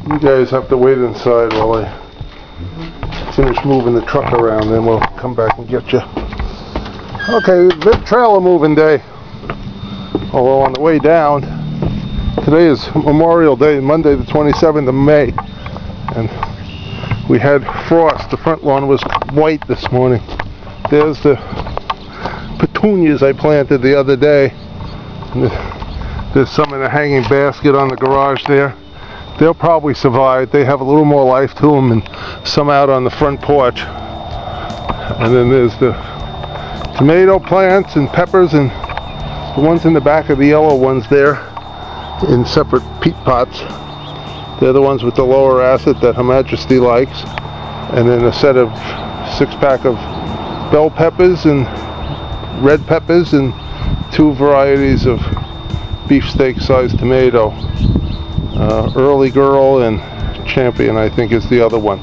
You guys have to wait inside while I finish moving the truck around, then we'll come back and get you. Okay, big trailer moving day. Although on the way down, today is Memorial Day, Monday the 27th of May, and we had frost. The front lawn was white this morning. There's the petunias I planted the other day. There's some in a hanging basket on the garage there. They'll probably survive. They have a little more life to them, and some out on the front porch. And then there's the tomato plants and peppers, and the ones in the back of the yellow ones there in separate peat pots. They're the ones with the lower acid that Her Majesty likes. And then a set of 6-pack of bell peppers and red peppers and 2 varieties of beefsteak sized tomato. Early Girl and Champion, I think, is the other one.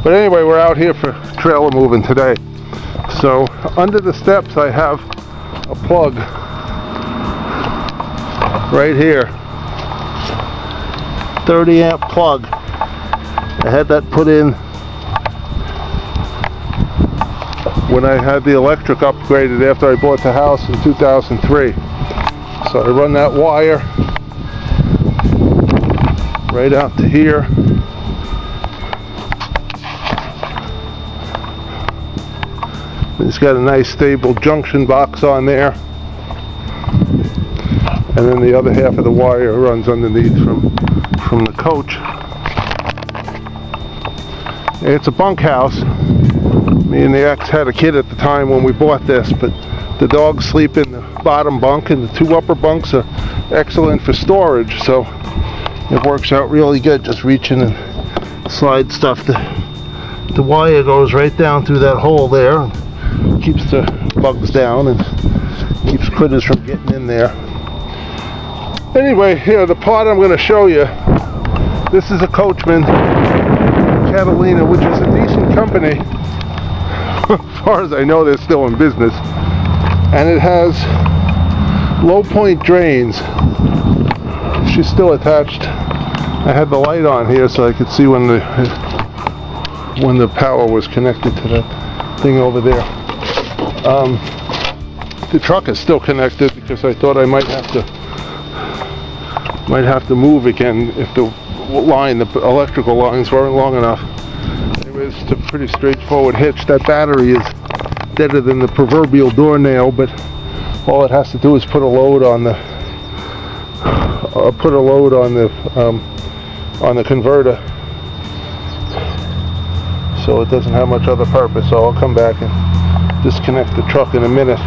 But anyway, we're out here for trailer moving today. So under the steps I have a plug right here, 30 amp plug. I had that put in when I had the electric upgraded after I bought the house in 2003. So I run that wire right out to here. It's got a nice stable junction box on there, and then the other half of the wire runs underneath from the coach. It's a bunkhouse. Me and the ex had a kid at the time when we bought this, but the dogs sleep in the bottom bunk, and the 2 upper bunks are excellent for storage, so it works out really good. Just reach in and slide stuff. The wire goes right down through that hole there and keeps the bugs down and keeps critters from getting in there. Anyway, here, the part I'm going to show you, this is a Coachman Catalina, which is a decent company. As far as I know, they're still in business. And it has low point drains. She's still attached. I had the light on here so I could see when the power was connected to that thing over there. The truck is still connected because I thought I might have to move again if the electrical lines weren't long enough. Anyways, it's a pretty straightforward hitch. That battery is deader than the proverbial doornail, but all it has to do is put a load on the converter, so it doesn't have much other purpose. So I'll come back and disconnect the truck in a minute.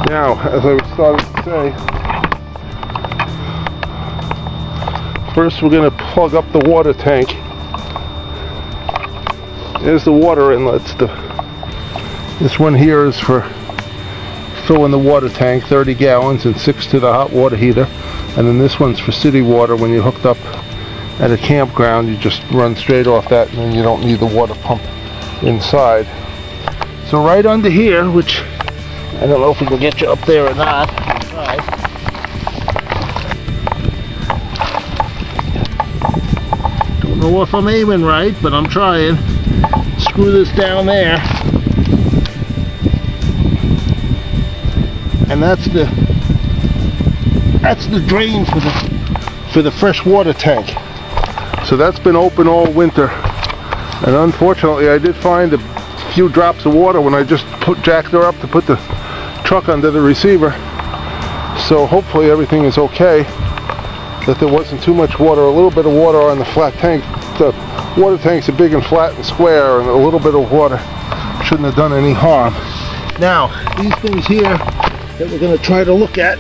Now, as I was starting to say, first we're going to plug up the water tank. There's the water inlets. This one here is for filling the water tank, 30 gallons, and 6 to the hot water heater. And then this one's for city water. When you're hooked up at a campground, you just run straight off that, and then you don't need the water pump inside. So right under here, which I don't know if we can get you up there or not. Right. Don't know if I'm aiming right, but I'm trying. Screw this down there. And that's the drain for the fresh water tank. So that's been open all winter, and unfortunately I did find a few drops of water when I just jacked her up to put the truck under the receiver. So hopefully everything is okay, that there wasn't too much water. A little bit of water on the flat tank. The water tanks are big and flat and square, and a little bit of water shouldn't have done any harm. Now, these things here that we're going to try to look at,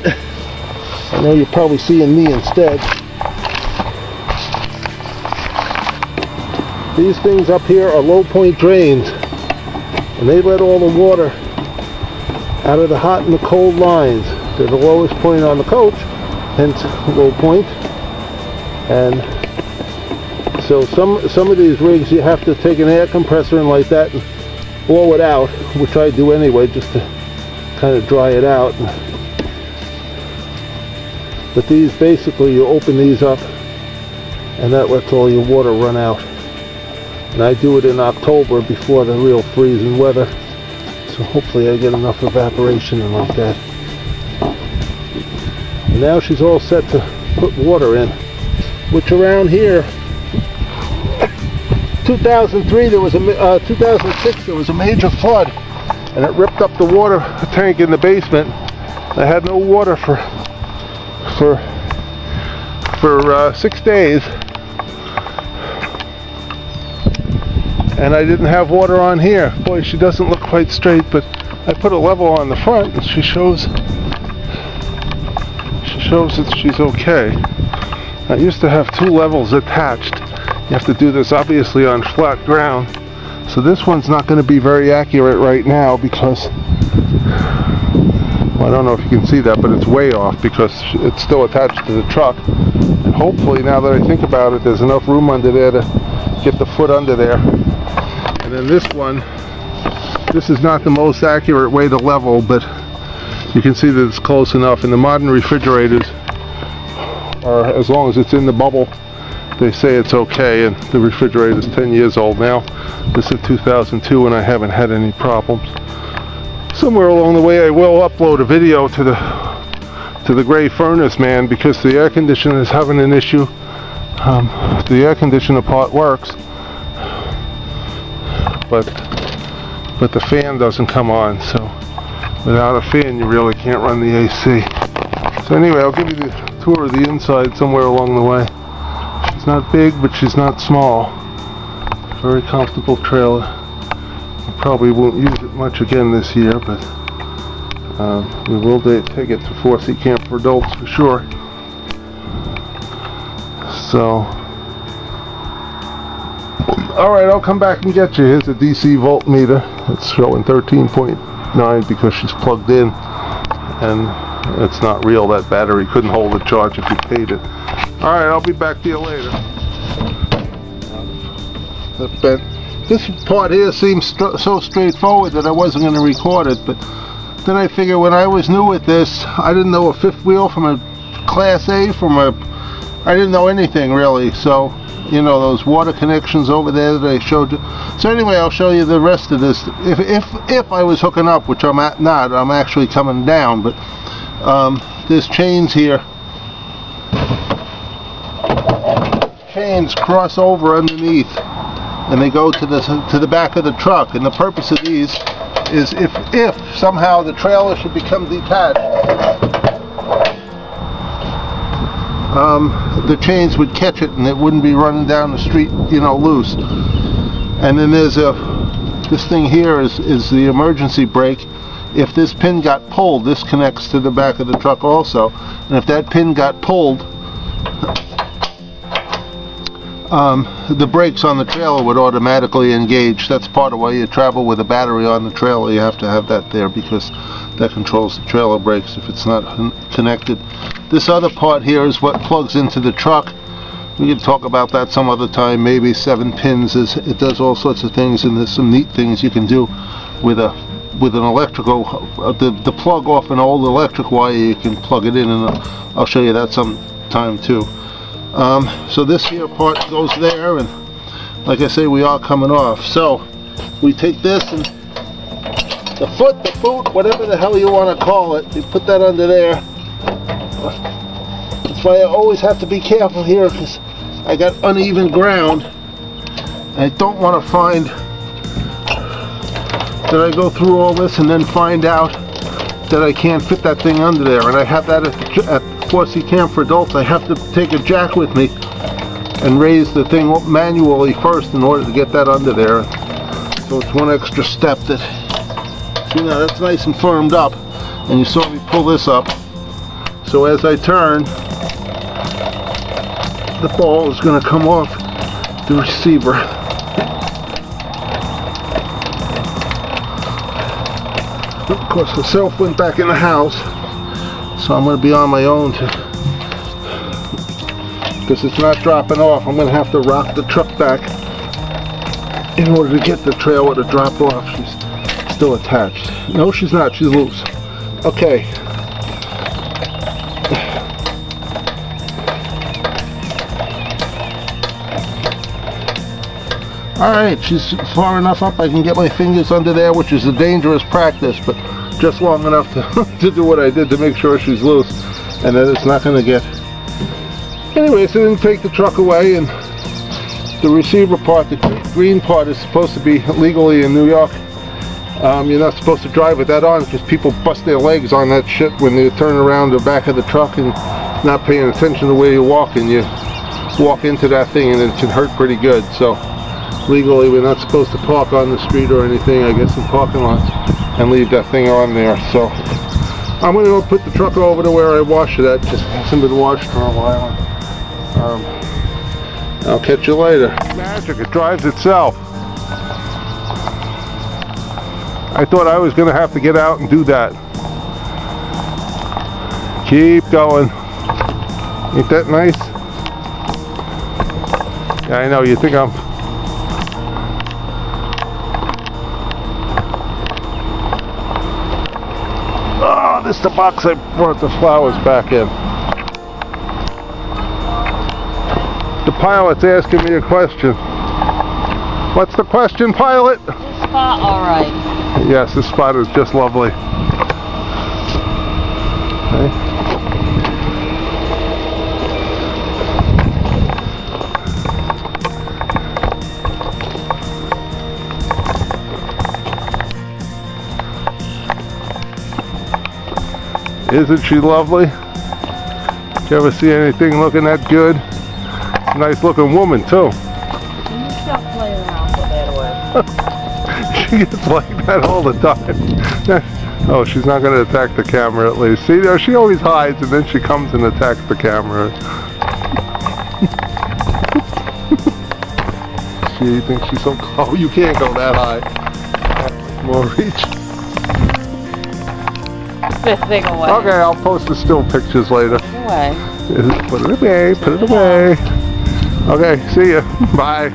I know you're probably seeing me instead. These things up here are low point drains, and they let all the water out of the hot and the cold lines. They're the lowest point on the coach, hence low point. And so some of these rigs you have to take an air compressor in like that and blow it out, which I do anyway, just to kind of dry it out. But these, basically, you open these up and that lets all your water run out. And I do it in October before the real freezing weather, so hopefully I get enough evaporation and like that. And now she's all set to put water in, which around here, 2003 there was a 2006 there was a major flood, and it ripped up the water tank in the basement. I had no water for 6 days, and I didn't have water on here. Boy, she doesn't look quite straight, but I put a level on the front, and she shows that she's okay. I used to have 2 levels attached. You have to do this obviously on flat ground. So this one's not going to be very accurate right now because, well, I don't know if you can see that, but it's way off because it's still attached to the truck. And hopefully, now that I think about it, there's enough room under there to get the foot under there. And then this one, this is not the most accurate way to level, but you can see that it's close enough. And the modern refrigerators are, as long as it's in the bubble, they say it's okay. And the refrigerator is 10 years old now. This is 2002 and I haven't had any problems. Somewhere along the way I will upload a video to the gray furnace man, because the air conditioner is having an issue. The air conditioner part works, but the fan doesn't come on, so without a fan you really can't run the AC. So anyway, I'll give you the tour of the inside somewhere along the way. She's not big, but she's not small. Very comfortable trailer. I probably won't use it much again this year, but we will take it to 4C Camp for adults for sure. So, alright, I'll come back and get you. Here's a DC voltmeter. It's showing 13.9 because she's plugged in, and it's not real. That battery couldn't hold the charge if you paid it. Alright, I'll be back to you later. This part here seems so straightforward that I wasn't going to record it, but then I figure when I was new at this, I didn't know a fifth wheel from a Class A I didn't know anything really. So, you know, those water connections over there that I showed you. So anyway, I'll show you the rest of this. If I was hooking up, which I'm not, I'm actually coming down, but there's chains here. Chains cross over underneath, and they go to the back of the truck. And the purpose of these is if somehow the trailer should become detached, the chains would catch it and it wouldn't be running down the street, you know, loose. And then there's this thing here is the emergency brake. If this pin got pulled, this connects to the back of the truck also, and if that pin got pulled, the brakes on the trailer would automatically engage. That's part of why you travel with a battery on the trailer. You have to have that there because that controls the trailer brakes if it's not connected. This other part here is what plugs into the truck. We can talk about that some other time. Maybe 7 pins. It does all sorts of things, and there's some neat things you can do with an electrical, the plug off an old electric wire. You can plug it in, and I'll show you that sometime too. So this here part goes there, and like I say, we are coming off. So we take this and the boot, whatever the hell you want to call it, you put that under there. That's why I always have to be careful here, because I got uneven ground. I don't want to find that I go through all this and then find out that I can't fit that thing under there. And I have that at 4C Camp for adults. I have to take a jack with me and raise the thing manually first in order to get that under there. So it's one extra step that, see, now that's nice and firmed up, and you saw me pull this up. So as I turn, the ball is going to come off the receiver. Of course, the self went back in the house, so I'm going to be on my own because it's not dropping off. I'm going to have to rock the truck back in order to get the trailer to drop off. She's still attached. No, she's not. She's loose. Okay. Alright, she's far enough up I can get my fingers under there, which is a dangerous practice, but just long enough to do what I did to make sure she's loose and that it's not going to get... Anyway, so then take the truck away, and the receiver part, the green part, is supposed to be legally in New York. You're not supposed to drive with that on because people bust their legs on that shit when they turn around the back of the truck and not paying attention to where you're walking. You walk into that thing and it can hurt pretty good. So legally we're not supposed to park on the street or anything, I guess, in parking lots and leave that thing on there. So I'm going to go put the truck over to where I wash it at. Just hasn't been washed for a while. I'll catch you later. Magic, it drives itself. I thought I was going to have to get out and do that. Keep going. Ain't that nice? Yeah, I know, you think I'm... Oh, this is the box I brought the flowers back in. The pilot's asking me a question. What's the question, pilot? Is this spot alright? Yes, this spot is just lovely. Okay. Isn't she lovely? Did you ever see anything looking that good? Nice looking woman too. You stop playing around so that way. She gets like that all the time. Oh, she's not going to attack the camera at least. See there, she always hides and then she comes and attacks the camera. She thinks she's so... Oh, you can't go that high. More reach. This thing away. Okay, I'll post the still pictures later. Away. Put it away, put it away. Okay, see ya. Bye.